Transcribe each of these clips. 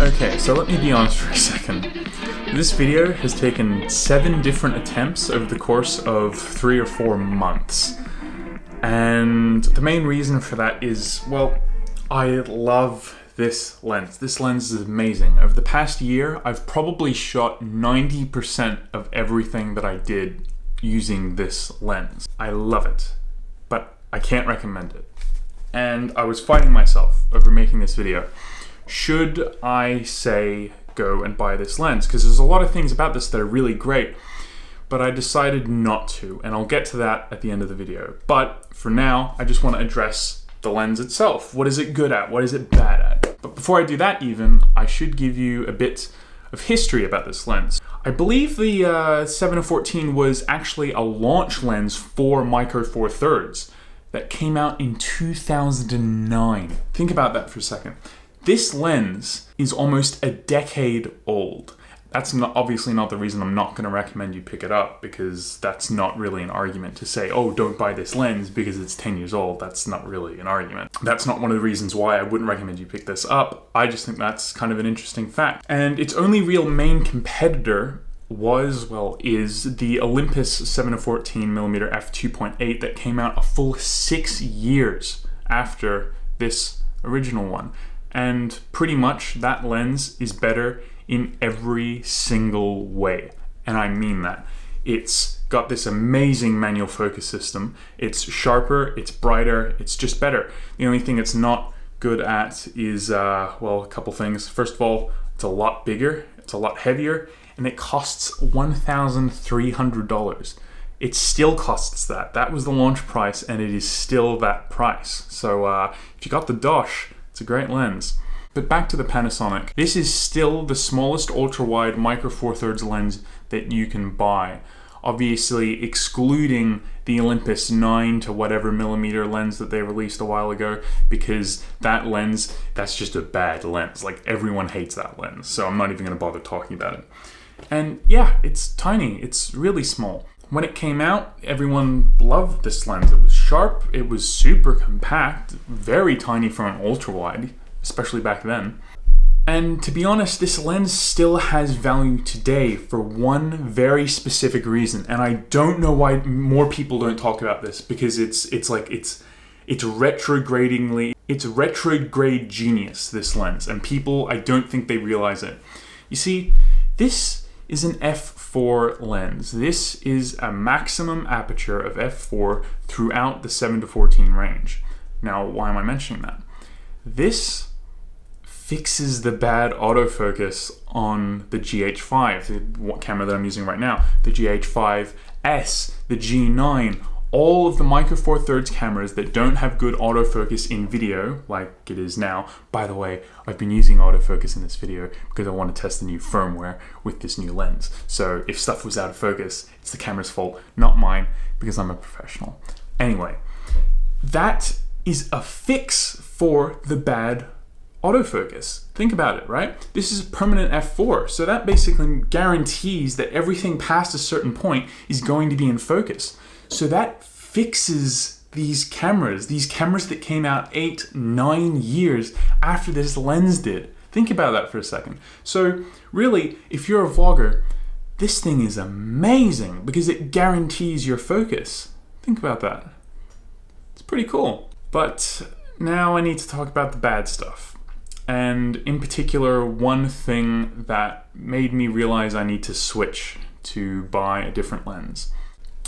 Okay, so let me be honest for a second. This video has taken 7 different attempts over the course of 3 or 4 months. And the main reason for that is, well, I love this lens. This lens is amazing. Over the past year, I've probably shot 90% of everything that I did using this lens. I love it, but I can't recommend it. And I was fighting myself over making this video. Should I say go and buy this lens? Because there's a lot of things about this that are really great, but I decided not to, and I'll get to that at the end of the video. But for now, I just want to address the lens itself. What is it good at? What is it bad at? But before I do that even, I should give you a bit of history about this lens. I believe the 7-14 was actually a launch lens for Micro Four Thirds that came out in 2009. Think about that for a second. This lens is almost a decade old. That's obviously not the reason I'm not going to recommend you pick it up, because that's not really an argument to say, oh, don't buy this lens because it's 10 years old. That's not really an argument. That's not one of the reasons why I wouldn't recommend you pick this up. I just think that's kind of an interesting fact. And its only real main competitor is the Olympus 7-14mm f2.8 that came out a full 6 years after this original one. And pretty much that lens is better in every single way. And I mean that. It's got this amazing manual focus system. It's sharper, it's brighter, it's just better. The only thing it's not good at is, well, a couple things. First of all, it's a lot bigger, it's a lot heavier, and it costs $1,300. It still costs that. That was the launch price, and it is still that price. So if you got the Dosh, it's a great lens. But back to the Panasonic. This is still the smallest ultra-wide Micro Four Thirds lens that you can buy. Obviously excluding the Olympus 9 to whatever millimeter lens that they released a while ago, because that lens, that's just a bad lens. Like, everyone hates that lens, so I'm not even going to bother talking about it. And yeah, it's tiny. It's really small. When it came out, everyone loved this lens. It was sharp, it was super compact, very tiny for an ultra-wide, especially back then. And to be honest, this lens still has value today for one very specific reason. And I don't know why more people don't talk about this, because it's retrograde genius, this lens. And people, I don't think they realize it. You see, this is an f4 lens. This is a maximum aperture of f4 throughout the 7-14 range. Now, why am I mentioning that? This fixes the bad autofocus on the GH5, the camera that I'm using right now, the GH5S, the G9, all of the Micro Four Thirds cameras that don't have good autofocus in video, like it is now. By the way, I've been using autofocus in this video because I want to test the new firmware with this new lens. So if stuff was out of focus, it's the camera's fault, not mine, because I'm a professional. Anyway, that is a fix for the bad autofocus. Think about it, right? This is a permanent f4, so that basically guarantees that everything past a certain point is going to be in focus. So that fixes these cameras that came out 8-9 years after this lens did. Think about that for a second. So really, if you're a vlogger, this thing is amazing because it guarantees your focus. Think about that. It's pretty cool. But now I need to talk about the bad stuff. And in particular, one thing that made me realize I need to switch to buy a different lens.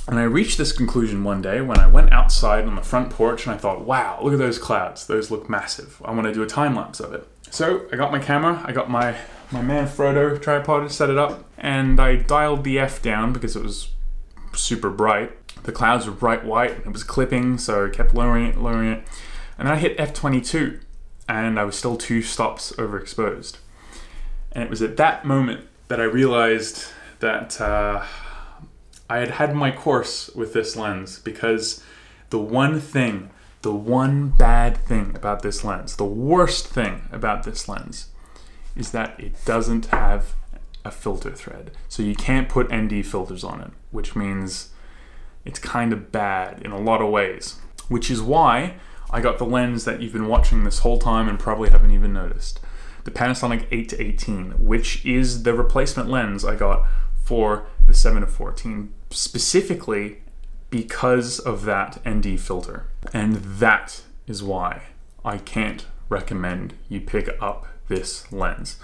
And I reached this conclusion one day when I went outside on the front porch and I thought, wow, look at those clouds. Those look massive. I want to do a time lapse of it. So I got my camera, I got my Manfrotto tripod, set it up, and I dialed the F down because it was super bright. The clouds were bright white, it was clipping, so I kept lowering it. And then I hit F22, and I was still 2 stops overexposed. And it was at that moment that I realized that I had had my course with this lens, because the one bad thing about this lens, the worst thing about this lens, is that it doesn't have a filter thread. So you can't put ND filters on it, which means it's kind of bad in a lot of ways. Which is why I got the lens that you've been watching this whole time and probably haven't even noticed. the Panasonic 8-18, which is the replacement lens I got for the 7-14, specifically because of that ND filter. And that is why I can't recommend you pick up this lens.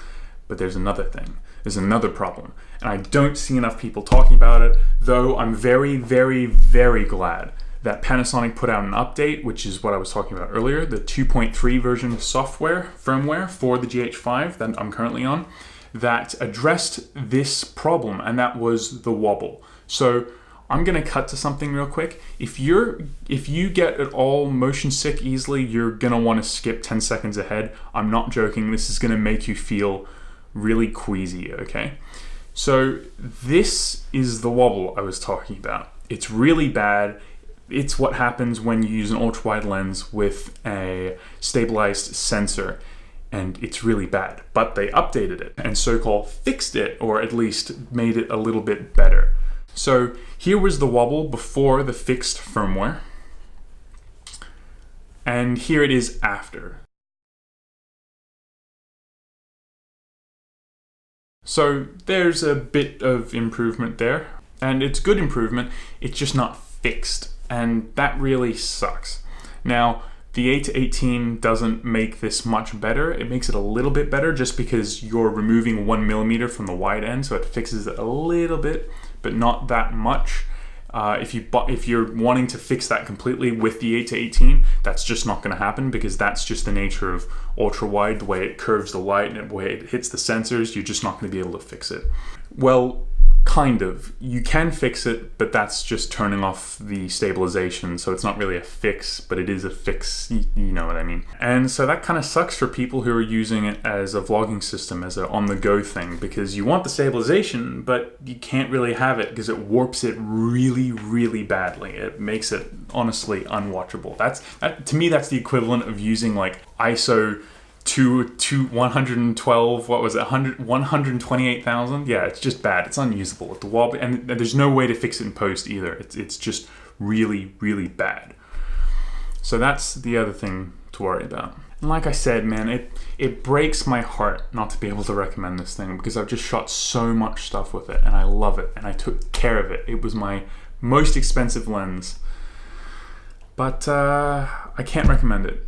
But there's another thing. There's another problem. And I don't see enough people talking about it, though I'm very, very, very glad that Panasonic put out an update, which is what I was talking about earlier, the 2.3 version firmware for the GH5 that I'm currently on, that addressed this problem, and that was the wobble. So I'm gonna cut to something real quick. If you get at all motion sick easily, you're gonna wanna skip 10 seconds ahead. I'm not joking, this is gonna make you feel really queasy, okay? So this is the wobble I was talking about. It's really bad. It's what happens when you use an ultra-wide lens with a stabilized sensor, and it's really bad. But they updated it and so-called fixed it, or at least made it a little bit better. So here was the wobble before the fixed firmware, and here it is after. So there's a bit of improvement there, and it's good improvement, it's just not fixed, and that really sucks. Now, the 8-18 doesn't make this much better. It makes it a little bit better just because you're removing 1mm from the wide end, so it fixes it a little bit, but not that much. If you're wanting to fix that completely with the 8-18, that's just not going to happen, because that's just the nature of ultra wide, the way it curves the light and the way it hits the sensors. You're just not going to be able to fix it. Well, kind of. You can fix it, but that's just turning off the stabilization, so it's not really a fix, but it is a fix, you know what I mean. And so that kind of sucks for people who are using it as a vlogging system, as a on-the-go thing, because you want the stabilization, but you can't really have it because it warps it really, really badly. It makes it honestly unwatchable. To me, that's the equivalent of using like ISO to 112, what was it, 128,000? Yeah, it's just bad. It's unusable with the wobble, and there's no way to fix it in post either. It's just really, really bad. So that's the other thing to worry about. And like I said, man, it breaks my heart not to be able to recommend this thing, because I've just shot so much stuff with it, and I love it, and I took care of it. It was my most expensive lens, but I can't recommend it.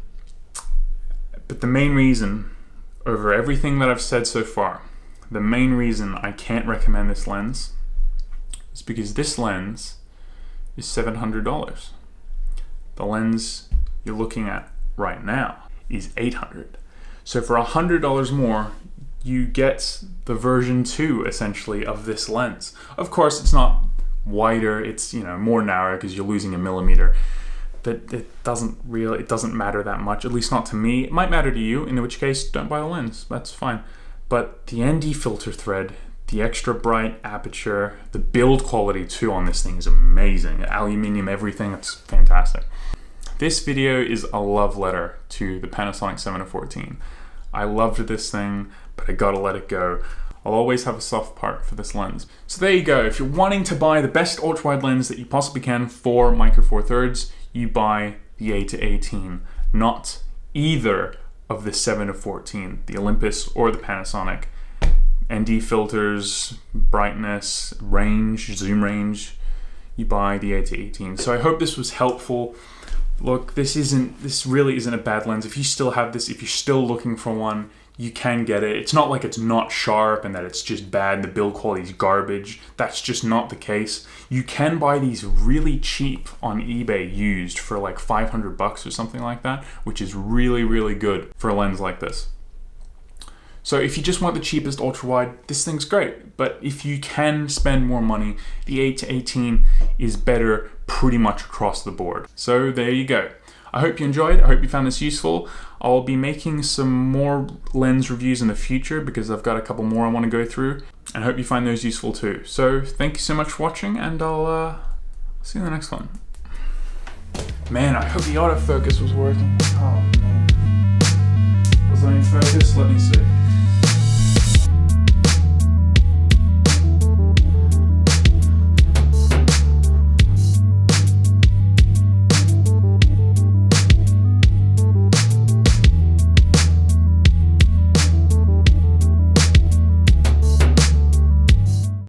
But the main reason, over everything that I've said so far, the main reason I can't recommend this lens is because this lens is $700. The lens you're looking at right now is $800. So for $100 more, you get the version 2 essentially of this lens. Of course, it's not wider, it's more narrow because you're losing a millimeter. But it doesn't matter that much, at least not to me. It might matter to you, in which case don't buy the lens, that's fine. But the ND filter thread, the extra bright aperture, the build quality too on this thing is amazing. Aluminium, everything, it's fantastic. This video is a love letter to the Panasonic 7-14. I loved this thing, but I gotta let it go. I'll always have a soft part for this lens. So there you go. If you're wanting to buy the best ultra-wide lens that you possibly can for Micro Four Thirds, you buy the 8-18, not either of the 7-14, the Olympus or the Panasonic. ND filters, brightness, range, zoom range, you buy the 8-18. So I hope this was helpful. Look, this really isn't a bad lens. If you still have this, if you're still looking for one, you can get it. It's not like it's not sharp and that it's just bad, the build quality is garbage. That's just not the case. You can buy these really cheap on eBay used for like $500 or something like that, which is really, really good for a lens like this. So if you just want the cheapest ultra wide, this thing's great. But if you can spend more money, the 8-18 is better pretty much across the board. So there you go. I hope you enjoyed. I hope you found this useful. I'll be making some more lens reviews in the future because I've got a couple more I want to go through. And I hope you find those useful too. So thank you so much for watching, and I'll see you in the next one. Man, I hope the autofocus was working. Oh man. Was I in focus? Let me see.